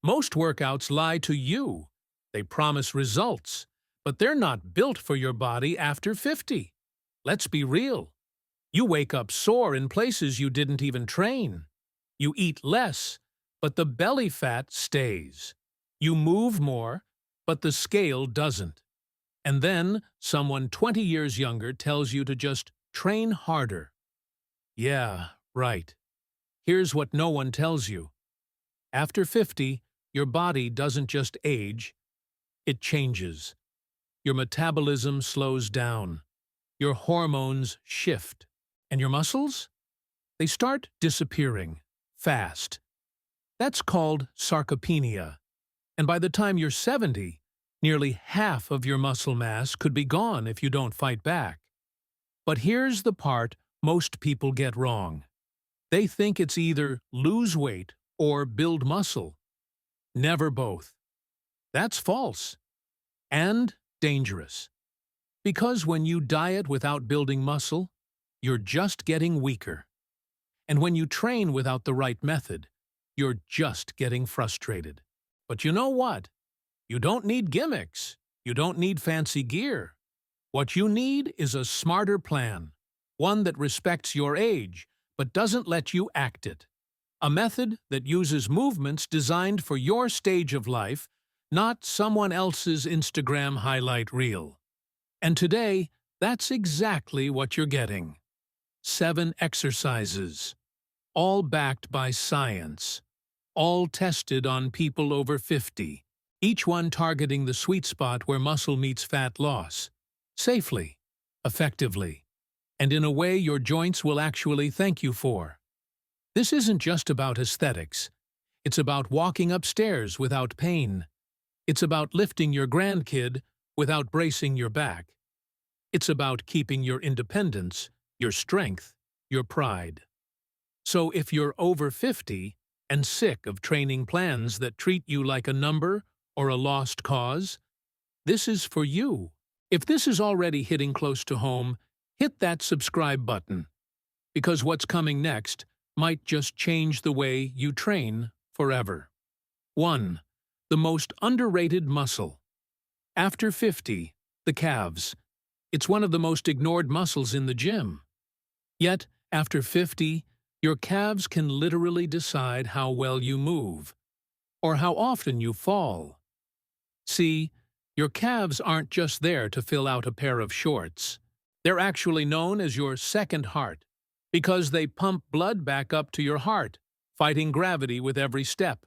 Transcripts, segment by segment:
Most workouts lie to you. They promise results, but they're not built for your body after 50. Let's be real. You wake up sore in places you didn't even train. You eat less, but the belly fat stays. You move more, but the scale doesn't. And then someone 20 years younger tells you to just train harder. Yeah, right. Here's what no one tells you. After 50, your body doesn't just age, it changes. Your metabolism slows down. Your hormones shift. And your muscles? They start disappearing, fast. That's called sarcopenia. And by the time you're 70, nearly half of your muscle mass could be gone if you don't fight back. But here's the part most people get wrong. They think it's either lose weight or build muscle. Never both. That's false. And dangerous. Because when you diet without building muscle, you're just getting weaker. And when you train without the right method, you're just getting frustrated. But you know what? You don't need gimmicks. You don't need fancy gear. What you need is a smarter plan, one that respects your age but doesn't let you act it. A method that uses movements designed for your stage of life, not someone else's Instagram highlight reel. And today, that's exactly what you're getting. 7 exercises, all backed by science, all tested on people over 50, each one targeting the sweet spot where muscle meets fat loss, safely, effectively, and in a way your joints will actually thank you for. This isn't just about aesthetics. It's about walking upstairs without pain. It's about lifting your grandkid without bracing your back. It's about keeping your independence, your strength, your pride. So if you're over 50 and sick of training plans that treat you like a number or a lost cause, this is for you. If this is already hitting close to home, hit that subscribe button, because what's coming next might just change the way you train forever. 1. The most underrated muscle. After 50, the calves. It's one of the most ignored muscles in the gym. Yet, after 50, your calves can literally decide how well you move, or how often you fall. See, your calves aren't just there to fill out a pair of shorts. They're actually known as your second heart, because they pump blood back up to your heart, fighting gravity with every step.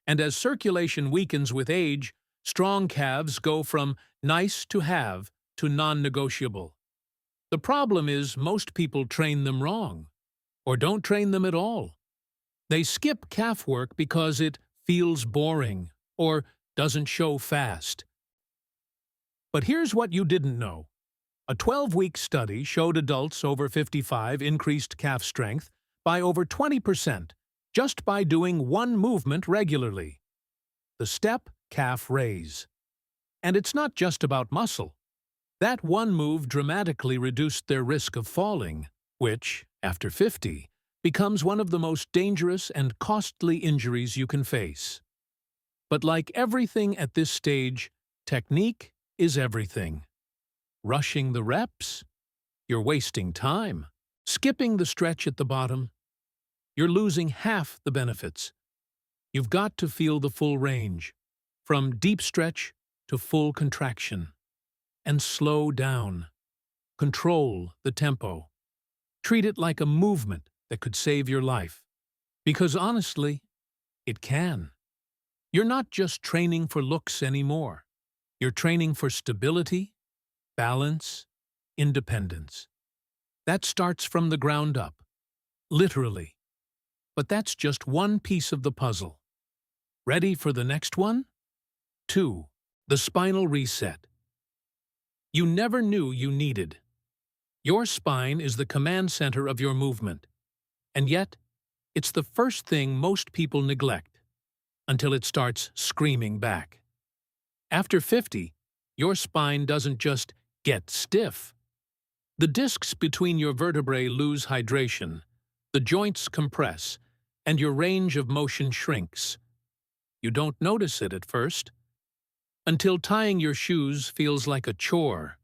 And as circulation weakens with age, strong calves go from nice to have to non-negotiable. The problem is most people train them wrong, or don't train them at all. They skip calf work because it feels boring or doesn't show fast. But here's what you didn't know. A 12-week study showed adults over 55 increased calf strength by over 20% just by doing one movement regularly: the step calf raise. And it's not just about muscle. That one move dramatically reduced their risk of falling, which, after 50, becomes one of the most dangerous and costly injuries you can face. But like everything at this stage, technique is everything. Rushing the reps? You're wasting time. Skipping the stretch at the bottom? You're losing half the benefits. You've got to feel the full range, from deep stretch to full contraction. And slow down. Control the tempo. Treat it like a movement that could save your life. Because honestly, it can. You're not just training for looks anymore. You're training for stability, balance, independence. That starts from the ground up, literally. But that's just one piece of the puzzle. Ready for the next one? 2. The spinal reset. You never knew you needed. Your spine is the command center of your movement. And yet, it's the first thing most people neglect, until it starts screaming back. After 50, your spine doesn't just get stiff. The discs between your vertebrae lose hydration, the joints compress, and your range of motion shrinks. You don't notice it at first. Until tying your shoes feels like a chore.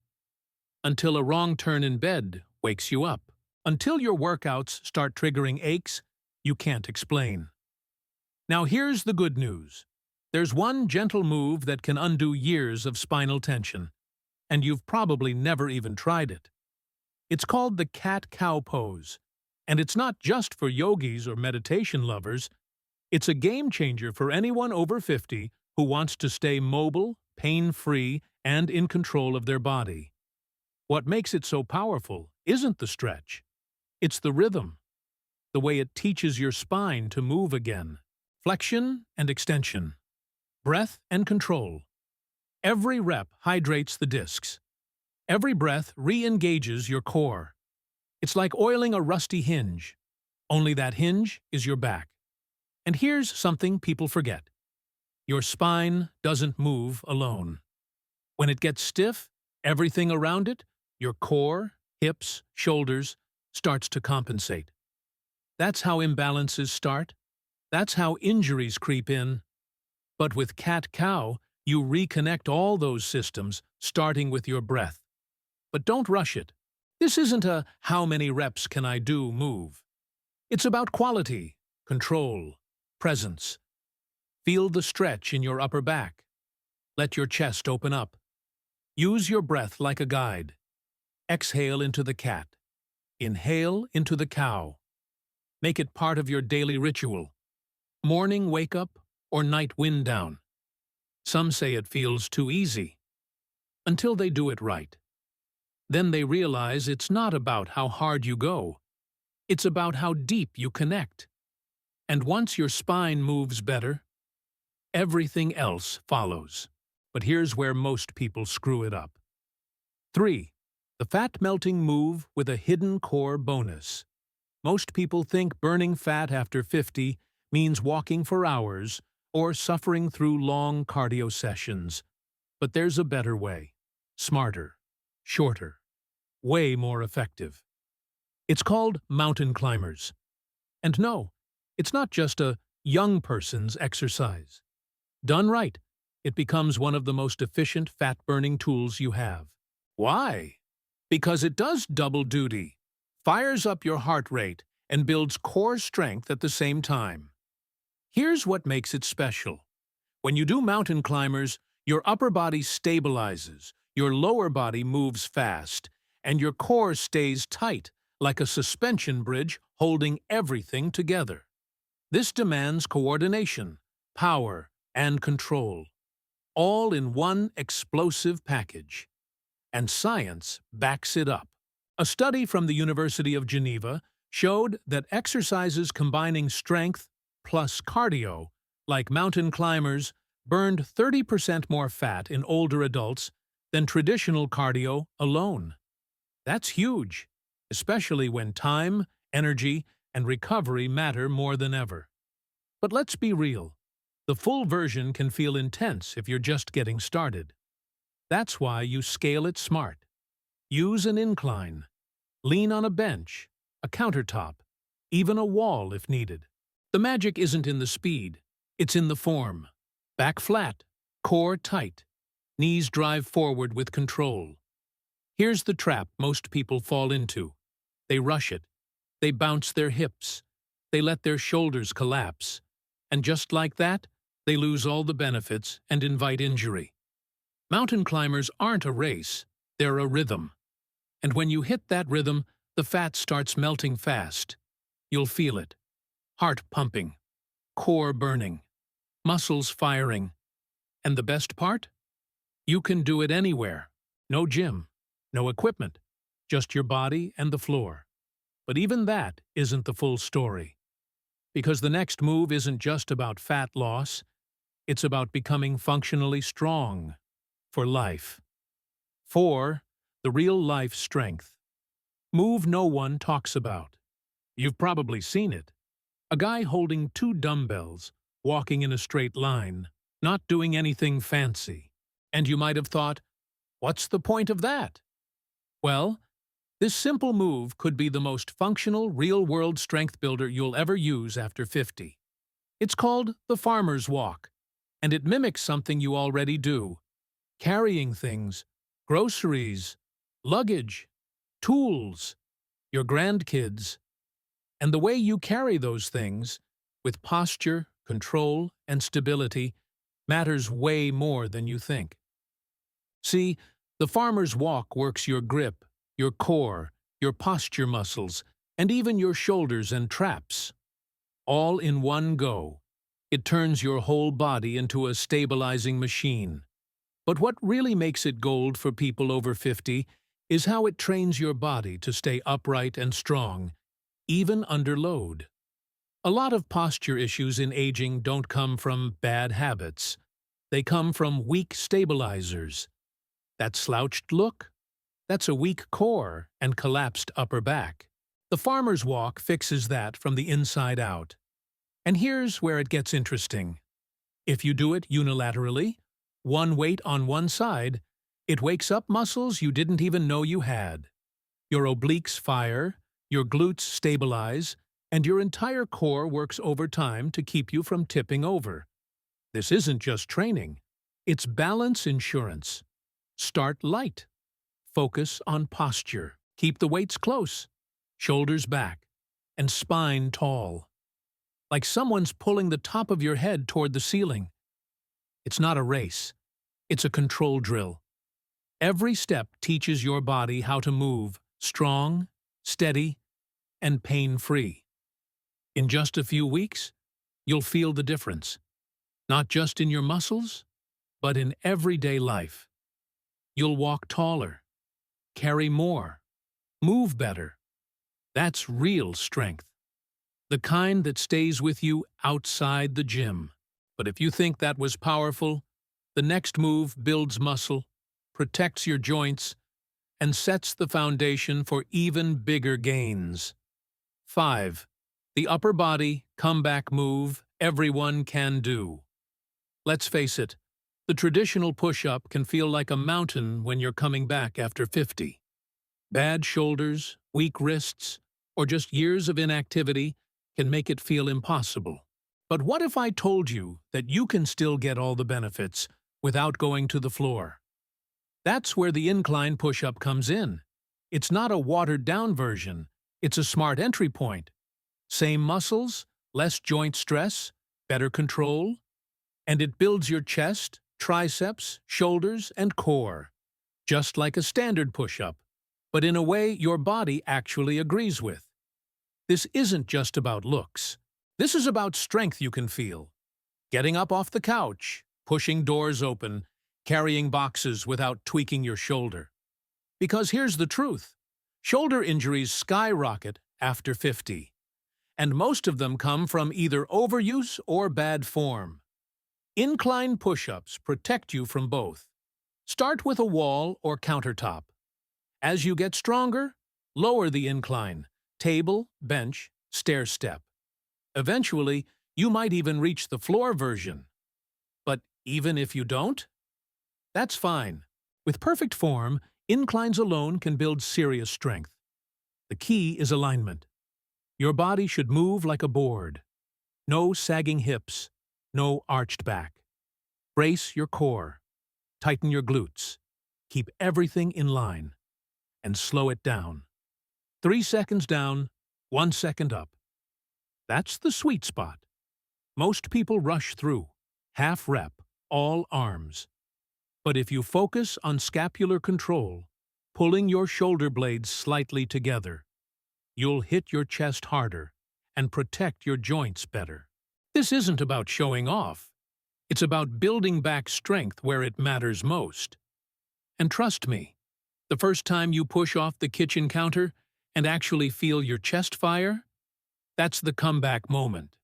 Until a wrong turn in bed wakes you up. Until your workouts start triggering aches you can't explain. Now here's the good news. There's one gentle move that can undo years of spinal tension, and you've probably never even tried it. It's called the cat-cow pose, and it's not just for yogis or meditation lovers. It's a game-changer for anyone over 50 who wants to stay mobile, pain-free, and in control of their body. What makes it so powerful isn't the stretch. It's the rhythm, the way it teaches your spine to move again. Flexion and extension, breath and control. Every rep hydrates the discs. Every breath re-engages your core. It's like oiling a rusty hinge, only that hinge is your back. And here's something people forget. Your spine doesn't move alone. When it gets stiff, everything around it, your core, hips, shoulders, starts to compensate. That's how imbalances start. That's how injuries creep in. But with cat-cow, you reconnect all those systems, starting with your breath. But don't rush it. This isn't a how many reps can I do move. It's about quality, control, presence. Feel the stretch in your upper back. Let your chest open up. Use your breath like a guide. Exhale into the cat. Inhale into the cow. Make it part of your daily ritual. Morning wake-up or night wind-down. Some say it feels too easy. Until they do it right. Then they realize it's not about how hard you go. It's about how deep you connect. And once your spine moves better, everything else follows. But here's where most people screw it up. 3. The fat-melting move with a hidden core bonus. Most people think burning fat after 50 means walking for hours or suffering through long cardio sessions. But there's a better way. Smarter. Shorter. Way more effective. It's called mountain climbers. And no, it's not just a young person's exercise. Done right, it becomes one of the most efficient fat-burning tools you have. Why? Because it does double duty, fires up your heart rate, and builds core strength at the same time. Here's what makes it special. When you do mountain climbers, your upper body stabilizes, your lower body moves fast, and your core stays tight, like a suspension bridge holding everything together. This demands coordination, power, and control, all in one explosive package. And science backs it up. A study from the University of Geneva showed that exercises combining strength plus cardio, like mountain climbers, burned 30% more fat in older adults than traditional cardio alone. That's huge, especially when time, energy, and recovery matter more than ever. But let's be real. The full version can feel intense if you're just getting started. That's why you scale it smart. Use an incline. Lean on a bench, a countertop, even a wall if needed. The magic isn't in the speed, it's in the form. Back flat, core tight, knees drive forward with control. Here's the trap most people fall into. They rush it. They bounce their hips. They let their shoulders collapse. And just like that, they lose all the benefits and invite injury. Mountain climbers aren't a race, they're a rhythm. And when you hit that rhythm, the fat starts melting fast. You'll feel it. Heart pumping, core burning, muscles firing. And the best part? You can do it anywhere. No gym, no equipment, just your body and the floor. But even that isn't the full story. Because the next move isn't just about fat loss, it's about becoming functionally strong for life. 4. The real life strength. Move no one talks about. You've probably seen it. A guy holding 2 dumbbells, walking in a straight line, not doing anything fancy. And you might have thought, what's the point of that? Well, this simple move could be the most functional, real-world strength builder you'll ever use after 50. It's called the farmer's walk, And it mimics something you already do: carrying things, groceries, luggage, tools, your grandkids. And the way you carry those things, with posture, control, and stability, matters way more than you think. See, the farmer's walk works your grip, your core, your posture muscles, and even your shoulders and traps. All in one go. It turns your whole body into a stabilizing machine. But what really makes it gold for people over 50 is how it trains your body to stay upright and strong, even under load. A lot of posture issues in aging don't come from bad habits. They come from weak stabilizers. That slouched look? That's a weak core and collapsed upper back. The farmer's walk fixes that from the inside out. And here's where it gets interesting. If you do it unilaterally, one weight on one side, it wakes up muscles you didn't even know you had. Your obliques fire, your glutes stabilize, and your entire core works overtime to keep you from tipping over. This isn't just training. It's balance insurance. Start light. Focus on posture. Keep the weights close, shoulders back, and spine tall. Like someone's pulling the top of your head toward the ceiling. It's not a race. It's a control drill. Every step teaches your body how to move strong, steady, and pain-free. In just a few weeks, you'll feel the difference. Not just in your muscles, but in everyday life. You'll walk taller, carry more, move better. That's real strength. The kind that stays with you outside the gym. But if you think that was powerful, the next move builds muscle, protects your joints, and sets the foundation for even bigger gains. 5. The upper body comeback move everyone can do. Let's face it, the traditional push-up can feel like a mountain when you're coming back after 50. Bad shoulders, weak wrists, or just years of inactivity can make it feel impossible. But what if I told you that you can still get all the benefits without going to the floor? That's where the incline push-up comes in. It's not a watered-down version. It's a smart entry point. Same muscles, less joint stress, better control, and it builds your chest, triceps, shoulders, and core, just like a standard push-up, but in a way your body actually agrees with. This isn't just about looks. This is about strength you can feel. Getting up off the couch, pushing doors open, carrying boxes without tweaking your shoulder. Because here's the truth. Shoulder injuries skyrocket after 50. And most of them come from either overuse or bad form. Incline push-ups protect you from both. Start with a wall or countertop. As you get stronger, lower the incline, table, bench, stair step. Eventually, you might even reach the floor version. But even if you don't, that's fine. With perfect form, inclines alone can build serious strength. The key is alignment. Your body should move like a board. No sagging hips, no arched back. Brace your core. Tighten your glutes. Keep everything in line. And slow it down. 3 seconds down, 1 second up. That's the sweet spot. Most people rush through, half rep, all arms. But if you focus on scapular control, pulling your shoulder blades slightly together, you'll hit your chest harder and protect your joints better. This isn't about showing off. It's about building back strength where it matters most. And trust me, the first time you push off the kitchen counter and actually feel your chest fire, that's the comeback moment.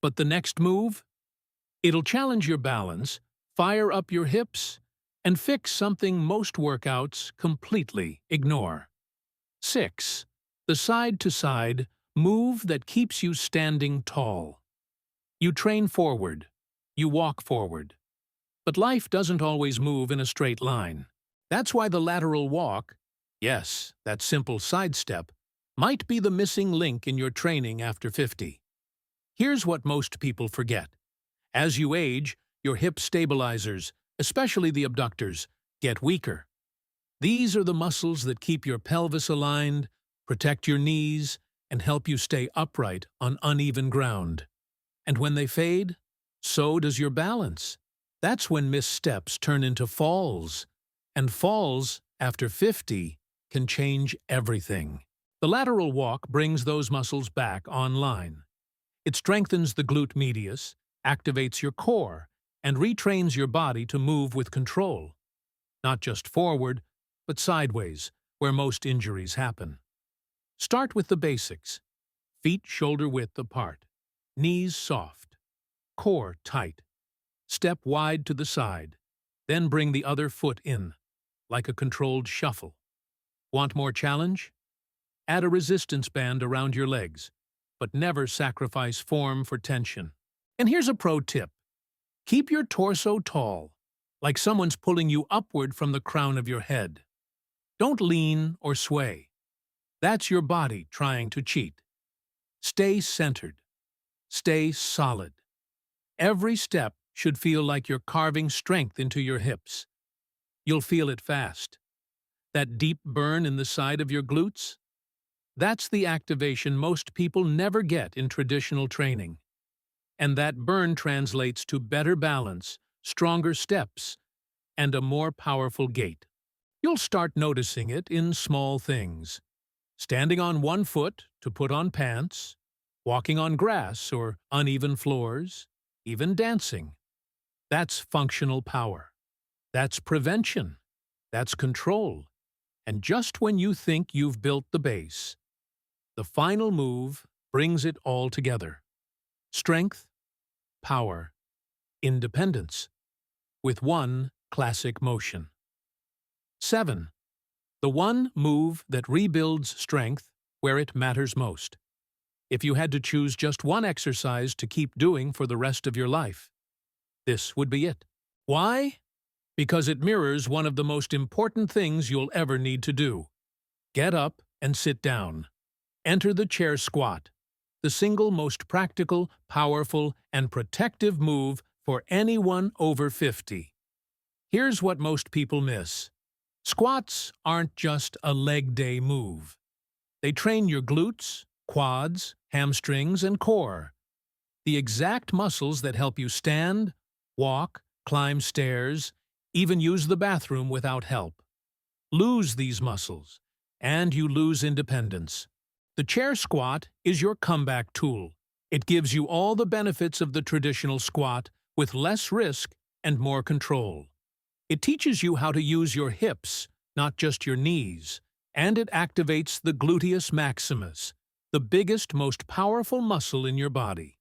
But the next move? It'll challenge your balance, fire up your hips, and fix something most workouts completely ignore. 6. The side-to-side move that keeps you standing tall. You train forward. You walk forward. But life doesn't always move in a straight line. That's why the lateral walk, yes, that simple sidestep, might be the missing link in your training after 50. Here's what most people forget. As you age, Your hip stabilizers, especially the abductors, get weaker. These are the muscles that keep your pelvis aligned, protect your knees, and help you stay upright on uneven ground. And when they fade, so does your balance. That's when missteps turn into falls. And falls, after 50, can change everything. The lateral walk brings those muscles back online. It strengthens the glute medius, activates your core, and retrains your body to move with control. Not just forward, but sideways, where most injuries happen. Start with the basics. Feet shoulder-width apart. Knees soft. Core tight. Step wide to the side. Then bring the other foot in, like a controlled shuffle. Want more challenge? Add a resistance band around your legs, but never sacrifice form for tension. And here's a pro tip. Keep your torso tall, like someone's pulling you upward from the crown of your head. Don't lean or sway. That's your body trying to cheat. Stay centered. Stay solid. Every step should feel like you're carving strength into your hips. You'll feel it fast. That deep burn in the side of your glutes? That's the activation most people never get in traditional training. And that burn translates to better balance, stronger steps, and a more powerful gait. You'll start noticing it in small things. Standing on one foot to put on pants, walking on grass or uneven floors, even dancing. That's functional power. That's prevention. That's control. And just when you think you've built the base, the final move brings it all together. Strength, power, independence, with one classic motion. 7. The one move that rebuilds strength where it matters most. If you had to choose just one exercise to keep doing for the rest of your life, this would be it. Why? Because it mirrors one of the most important things you'll ever need to do. Get up and sit down. Enter the chair squat, the single most practical, powerful, and protective move for anyone over 50. Here's what most people miss. Squats aren't just a leg day move. They train your glutes, quads, hamstrings, and core. The exact muscles that help you stand, walk, climb stairs, even use the bathroom without help. Lose these muscles, and you lose independence. The chair squat is your comeback tool. It gives you all the benefits of the traditional squat with less risk and more control. It teaches you how to use your hips, not just your knees, and it activates the gluteus maximus, the biggest, most powerful muscle in your body,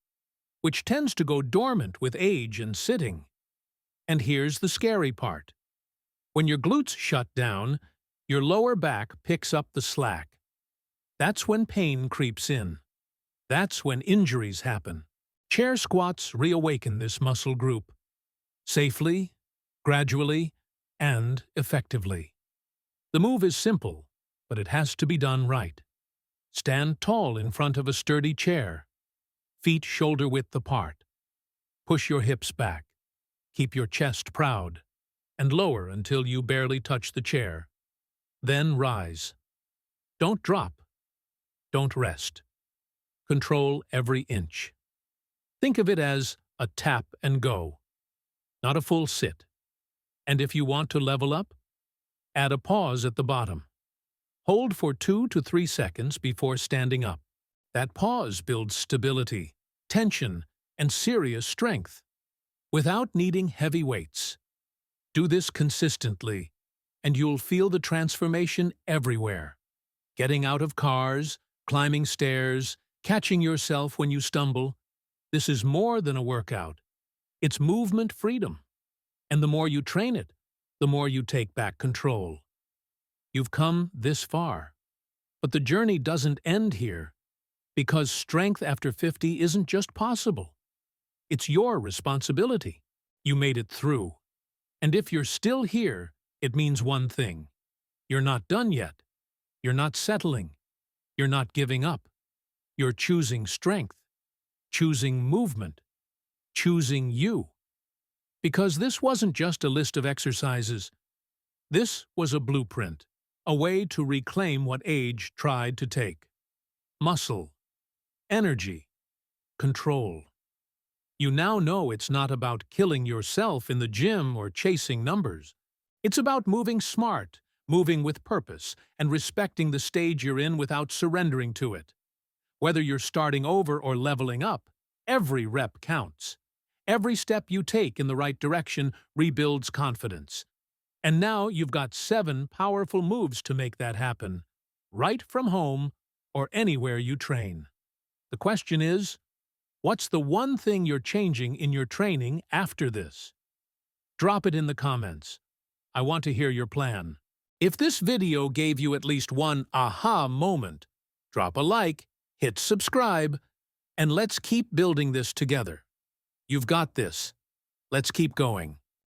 which tends to go dormant with age and sitting. And here's the scary part. When your glutes shut down, your lower back picks up the slack. That's when pain creeps in. That's when injuries happen. Chair squats reawaken this muscle group. Safely, gradually, and effectively. The move is simple, but it has to be done right. Stand tall in front of a sturdy chair. Feet shoulder-width apart. Push your hips back. Keep your chest proud. And lower until you barely touch the chair. Then rise. Don't drop. Don't rest. Control every inch. Think of it as a tap and go, not a full sit. And if you want to level up, add a pause at the bottom. Hold for 2 to 3 seconds before standing up. That pause builds stability, tension, and serious strength, without needing heavy weights. Do this consistently, and you'll feel the transformation everywhere. Getting out of cars, climbing stairs, catching yourself when you stumble. This is more than a workout. It's movement freedom. And the more you train it, the more you take back control. You've come this far. But the journey doesn't end here, because strength after 50 isn't just possible. It's your responsibility. You made it through. And if you're still here, it means one thing. You're not done yet. You're not settling. You're not giving up. You're choosing strength, choosing movement, choosing you. Because this wasn't just a list of exercises. This was a blueprint, a way to reclaim what age tried to take. Muscle, energy, control. You now know it's not about killing yourself in the gym or chasing numbers. It's about moving smart, moving with purpose, and respecting the stage you're in without surrendering to it. Whether you're starting over or leveling up, every rep counts. Every step you take in the right direction rebuilds confidence. And now you've got 7 powerful moves to make that happen, right from home or anywhere you train. The question is, what's the one thing you're changing in your training after this? Drop it in the comments. I want to hear your plan. If this video gave you at least one aha moment, drop a like, hit subscribe, and let's keep building this together. You've got this. Let's keep going.